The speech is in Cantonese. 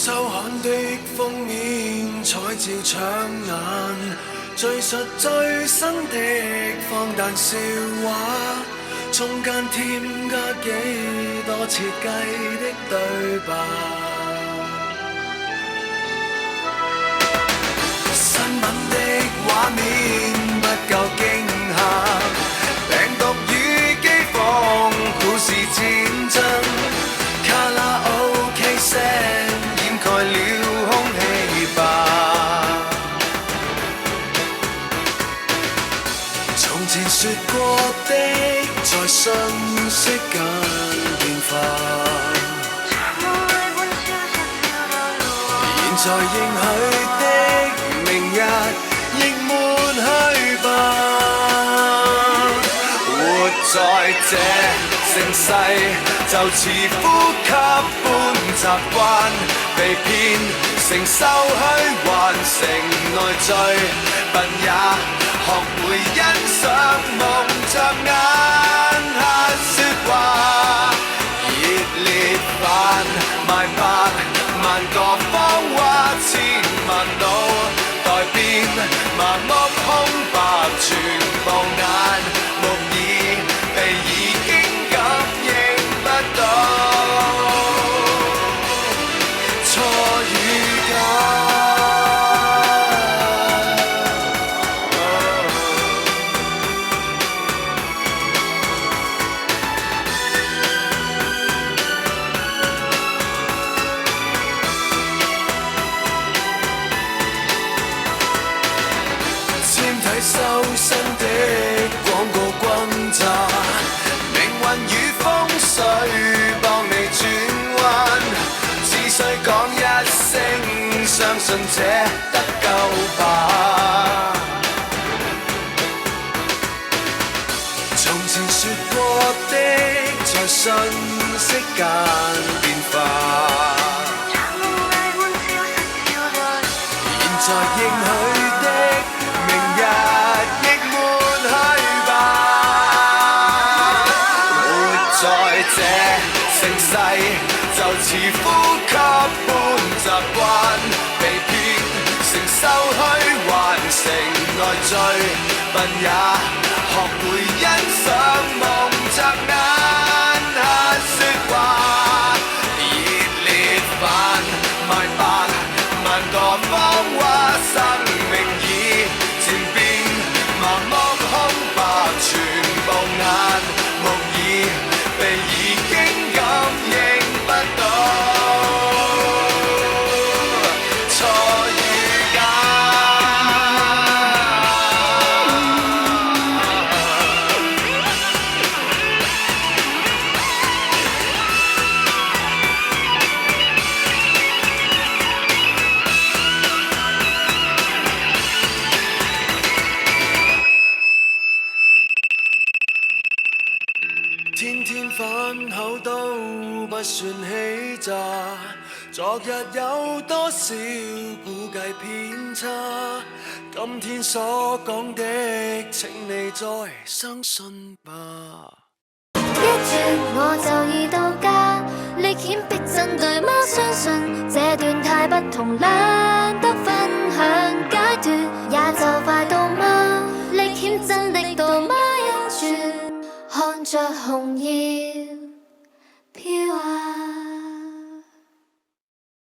周刊的封面彩照搶眼，敘述最新的荒誕笑話，中間添加幾多設計的對白。新聞的畫面不夠驚嚇，病毒與饑荒，故事戰爭，卡拉 OK 聲掩蓋了空氣吧。從前說過的，在信息間變化。現在應許的，明日亦抹去吧。活在這盛世，就似呼吸般習慣，被騙承受虛幻成內罪，笨也學會欣賞蒙着眼下說話。熱烈販賣百萬個謊話，千萬腦袋變麻木空白，全部眼目已被已經感應不到錯與假。修身的廣告轟炸，命運與風水幫你轉彎，只需講一聲，相信這得救吧。從前說過的，在信息間變化。現在應許的，明日亦抹去吧。活在這盛世，就似呼吸般習慣，被騙承受虛幻成內罪，笨也學會欣賞蒙着眼下說話。熱烈販賣百萬個謊話，生命已漸變麻木空白，全部眼目已被已經感應不到錯與假。天天反口都不算欺詐，昨日有多少估計偏差，今天所講的請你再相信吧。一月我就已到家。